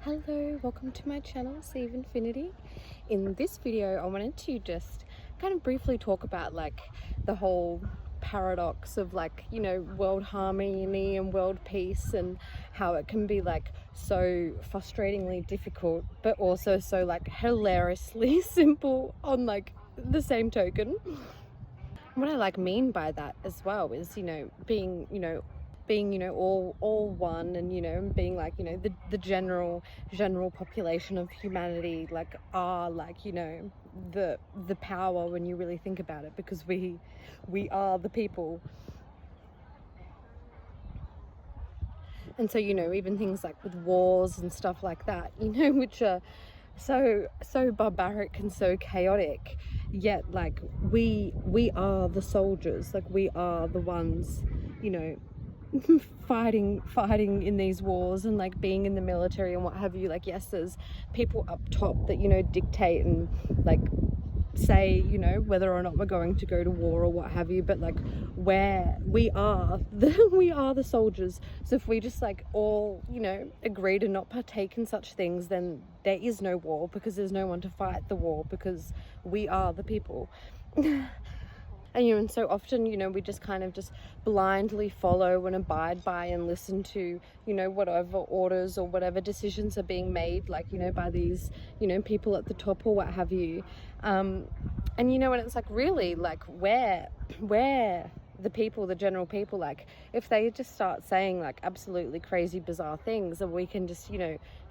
Hello, welcome to my channel, Save Infinity. In this video, I wanted to just kind of briefly talk about the whole paradox of world harmony and world peace, and how it can be so frustratingly difficult, but also so hilariously simple on the same token. What I mean by that as well is, being all one, and being the general population of humanity are the power when you really think about it, because we are the people. And so even things like with wars and stuff like that, which are so barbaric and so chaotic, yet we are the soldiers, we are the ones fighting in these wars, and being in the military and what have you. Yes, there's people up top that dictate and say whether or not we're going to go to war or what have you, but we are the soldiers. So if we just all agree to not partake in such things, then there is no war, because there's no one to fight the war, because we are the people. And so often, we just kind of just blindly follow and abide by and listen to, whatever orders or whatever decisions are being made, by these, people at the top or what have you. And it's really where the people, the general people, if they just start saying absolutely crazy, bizarre things, and we can just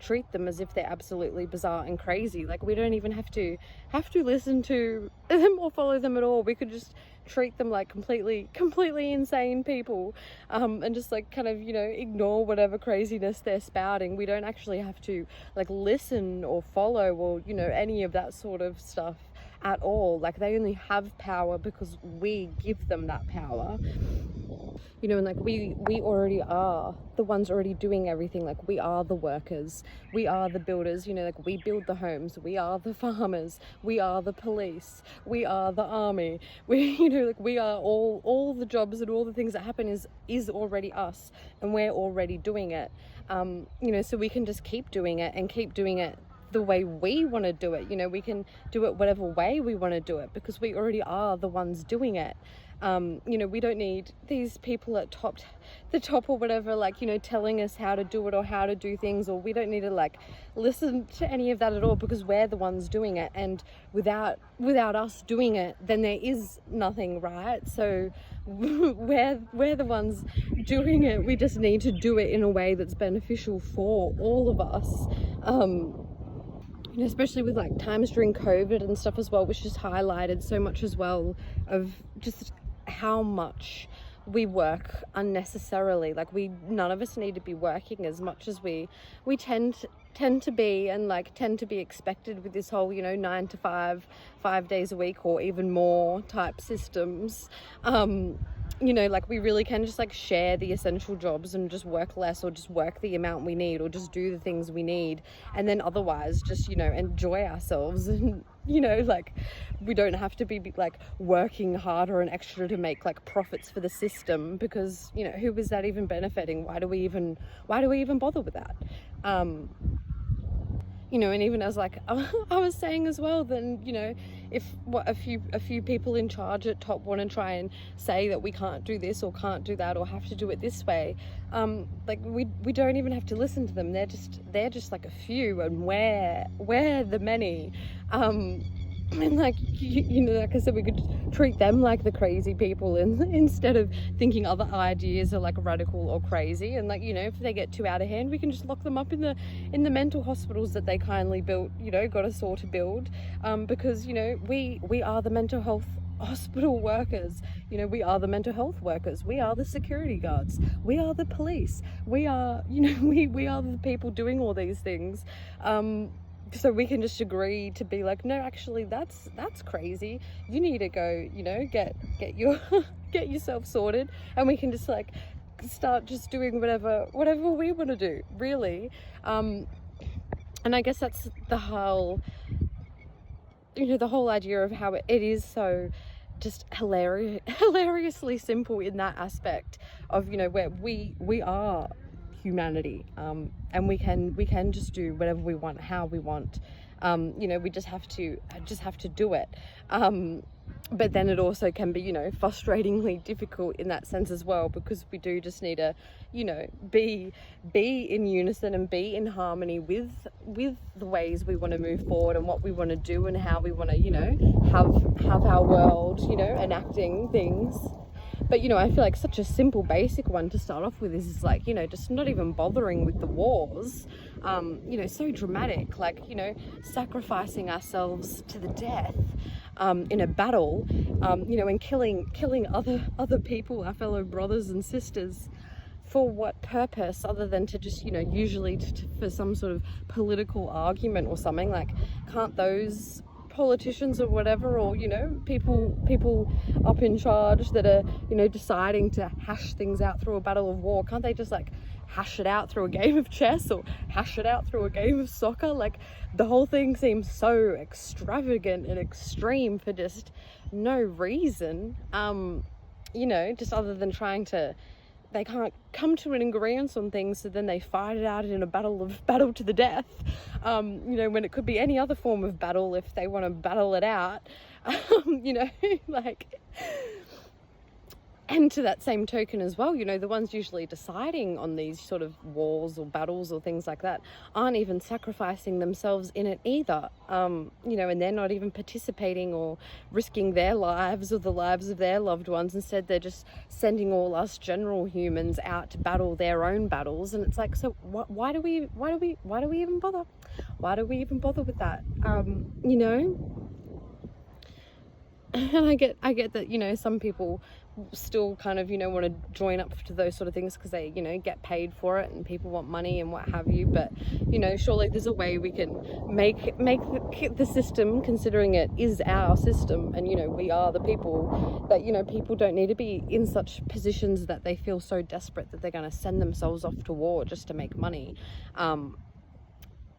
treat them as if they're absolutely bizarre and crazy. We don't even have to listen to them or follow them at all. We could just treat them like completely insane people, and just kind of ignore whatever craziness they're spouting. We don't actually have to listen or follow or any of that sort of stuff at all. They only have power because we give them that power, and we already are the ones already doing everything. We are the workers, we are the builders, we build the homes, we are the farmers, we are the police, we are the army, we are all the jobs and all the things that happen is already us, and we're already doing it. So we can just keep doing it and keep doing it the way we want to do it. We can do it whatever way we want to do it, because we already are the ones doing it. We don't need these people at the top or whatever, telling us how to do it or how to do things, or we don't need to listen to any of that at all, because we're the ones doing it. And without us doing it, then there is nothing, right? So we're the ones doing it. We just need to do it in a way that's beneficial for all of us. Especially with times during COVID and stuff as well, which just highlighted so much as well of just how much we work unnecessarily. None of us need to be working as much as we tend to be, and tend to be expected with this whole 9 to 5 days a week or even more type systems. We really can just share the essential jobs and just work less, or just work the amount we need, or just do the things we need, and then otherwise just enjoy ourselves. And we don't have to be working harder and extra to make profits for the system, because who is that even benefiting? Why do we even bother with that? And even as I was saying as well, then if a few people in charge at top want to try and say that we can't do this or can't do that or have to do it this way, we don't even have to listen to them. They're just a few, and we're the many. And like I said, we could treat them like the crazy people, and instead of thinking other ideas are radical or crazy. And if they get too out of hand, we can just lock them up in the mental hospitals that they kindly built, got us all to build, because we are the mental health hospital workers. We are the mental health workers, we are the security guards, we are the police, we are we are the people doing all these things. So we can just agree to be no, actually that's crazy, you need to go get your get yourself sorted, and we can just start just doing whatever we want to do, really. And I guess that's the whole the whole idea of how it is so just hilariously simple in that aspect of where we are humanity, and we can just do whatever we want, how we want. You know, we just have to do it. But then it also can be, you know, frustratingly difficult in that sense as well, because we do just need to, you know, be in unison and be in harmony with the ways we want to move forward and what we want to do and how we want to, you know, have our world, you know, enacting things. But, you know, I feel like such a simple, basic one to start off with is like, you know, just not even bothering with the wars. You know, so dramatic, like, you know, sacrificing ourselves to the death in a battle, you know, and killing other people, our fellow brothers and sisters, for what purpose other than to just, you know, usually for some sort of political argument or something. Like, can't those politicians or whatever, or, you know, people up in charge that are, you know, deciding to hash things out through a battle of war, can't they just like hash it out through a game of chess or hash it out through a game of soccer? Like, the whole thing seems so extravagant and extreme for just no reason, you know, just other than they can't come to an agreement on things, so then they fight it out in a battle to the death, you know, when it could be any other form of battle if they want to battle it out, you know, like. And to that same token as well, you know, the ones usually deciding on these sort of wars or battles or things like that aren't even sacrificing themselves in it either, you know, and they're not even participating or risking their lives or the lives of their loved ones. Instead, they're just sending all us general humans out to battle their own battles. And it's like, so why do we even bother? Why do we even bother with that? You know? And I get that, you know, some people still kind of, you know, want to join up to those sort of things because they, you know, get paid for it and people want money and what have you. But, you know, surely there's a way we can make the system, considering it is our system, and, you know, we are the people, that, you know, people don't need to be in such positions that they feel so desperate that they're going to send themselves off to war just to make money.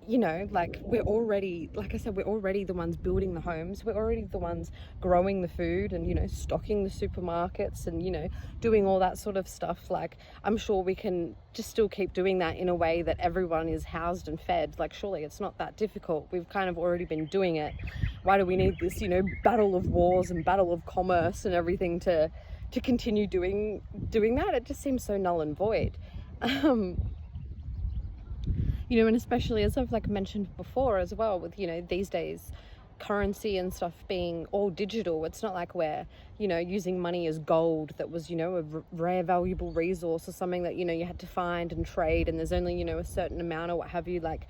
You know, like, we're already, like I said, we're already the ones building the homes, we're already the ones growing the food and, you know, stocking the supermarkets and, you know, doing all that sort of stuff. Like, I'm sure we can just still keep doing that in a way that everyone is housed and fed. Like, surely it's not that difficult. We've kind of already been doing it. Why do we need this, you know, battle of wars and battle of commerce and everything to continue doing that? It just seems so null and void. You know, and especially, as I've like mentioned before as well, with, you know, these days currency and stuff being all digital, it's not like we're, you know, using money as gold that was, you know, a rare valuable resource or something that, you know, you had to find and trade, and there's only, you know, a certain amount or what have you. Like,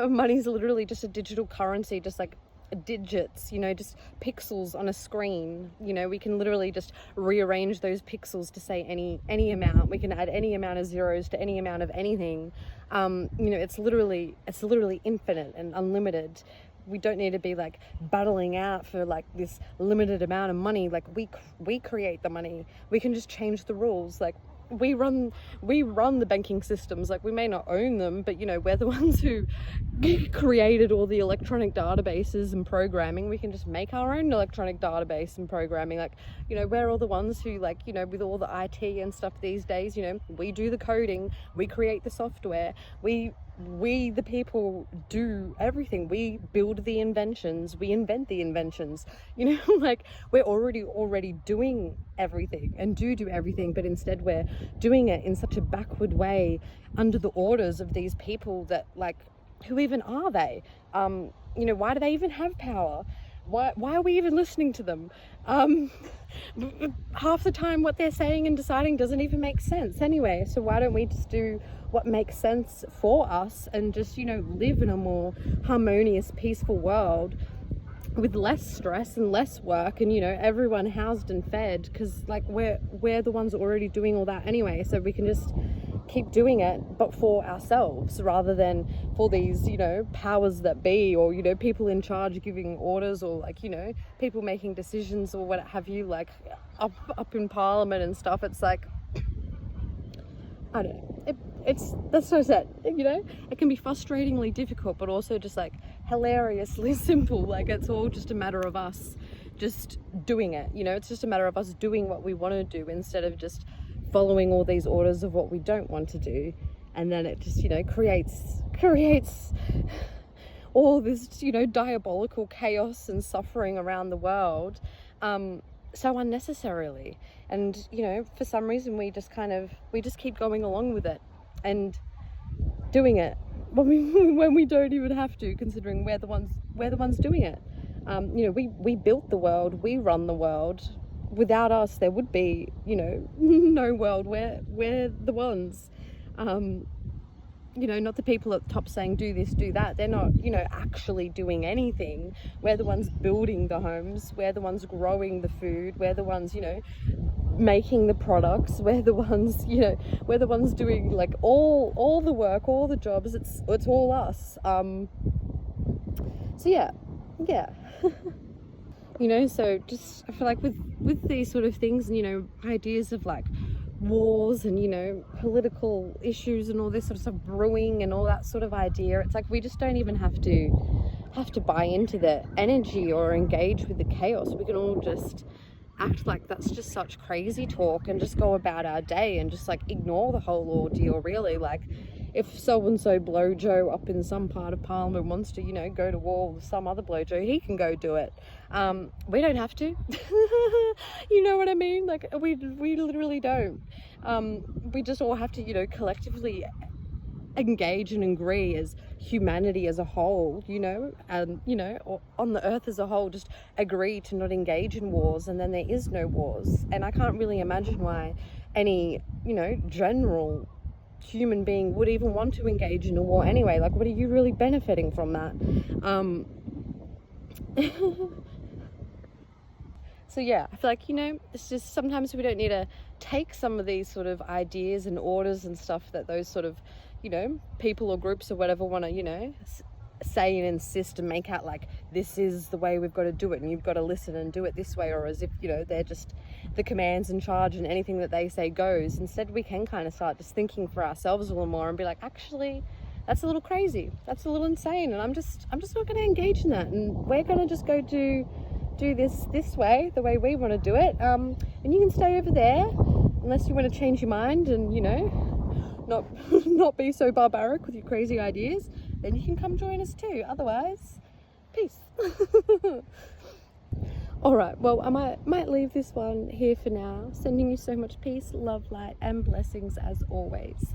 money's literally just a digital currency, just like digits, you know, just pixels on a screen. You know, we can literally just rearrange those pixels to say any amount. We can add any amount of zeros to any amount of anything. You know, it's literally infinite and unlimited. We don't need to be like battling out for like this limited amount of money. Like, we create the money. We can just change the rules. Like, we run the banking systems. Like, we may not own them, but, you know, we're the ones who created all the electronic databases and programming. We can just make our own electronic database and programming. Like, you know, we're all the ones who, like, you know, with all the IT and stuff these days, you know, we do the coding, we create the software, we the people do everything. We build the inventions, we invent the inventions, you know. Like, we're already doing everything and do everything, but instead we're doing it in such a backward way under the orders of these people that, like, who even are they? You know, why do they even have power? Why are we even listening to them? Half the time what they're saying and deciding doesn't even make sense anyway. So why don't we just do what makes sense for us and just, you know, live in a more harmonious, peaceful world with less stress and less work, and, you know, everyone housed and fed, because, like, we're the ones already doing all that anyway, so we can just keep doing it, but for ourselves rather than for these, you know, powers that be, or, you know, people in charge giving orders, or, like, you know, people making decisions or what have you, like up in Parliament and stuff. It's like, I don't know, that's so sad, you know. It can be frustratingly difficult, but also just like hilariously simple. Like, it's all just a matter of us just doing it, you know. It's just a matter of us doing what we want to do instead of just following all these orders of what we don't want to do, and then it just, you know, creates all this, you know, diabolical chaos and suffering around the world, so unnecessarily. And, you know, for some reason we just keep going along with it and doing it when we don't even have to, considering we're the ones doing it. You know, we built the world, we run the world. Without us, there would be, you know, no world. We're the ones. You know, not the people at the top saying do this, do that. They're not, you know, actually doing anything. We're the ones building the homes. We're the ones growing the food. We're the ones, you know, making the products. We're the ones, you know, we're the ones doing like all the work, all the jobs. It's all us. So yeah. You know, so just, I feel like with these sort of things, and, you know, ideas of like wars and, you know, political issues and all this sort of stuff brewing and all that sort of idea, it's like we just don't even have to buy into the energy or engage with the chaos. We can all just act like that's just such crazy talk and just go about our day and just like ignore the whole ordeal, really. Like, if so-and-so blojo up in some part of Parliament wants to, you know, go to war with some other blojo, he can go do it. We don't have to. You know what I mean? Like, we literally don't. We just all have to, you know, collectively engage and agree as humanity as a whole, you know, and, you know, or on the earth as a whole, just agree to not engage in wars, and then there is no wars. And I can't really imagine why any, you know, general human being would even want to engage in a war anyway. Like, what are you really benefiting from that? So yeah, I feel like, you know, it's just sometimes we don't need to take some of these sort of ideas and orders and stuff that those sort of, you know, people or groups or whatever want to, you know, say and insist and make out like this is the way we've got to do it and you've got to listen and do it this way, or as if, you know, they're just the commands in charge and anything that they say goes. Instead, we can kind of start just thinking for ourselves a little more and be like, actually, that's a little crazy, that's a little insane, and I'm just not going to engage in that, and we're going to just go do this way, the way we want to do it, and you can stay over there unless you want to change your mind and, you know, not be so barbaric with your crazy ideas. Then you can come join us too. Otherwise, peace. All right, well, I might leave this one here for now. Sending you so much peace, love, light, and blessings as always.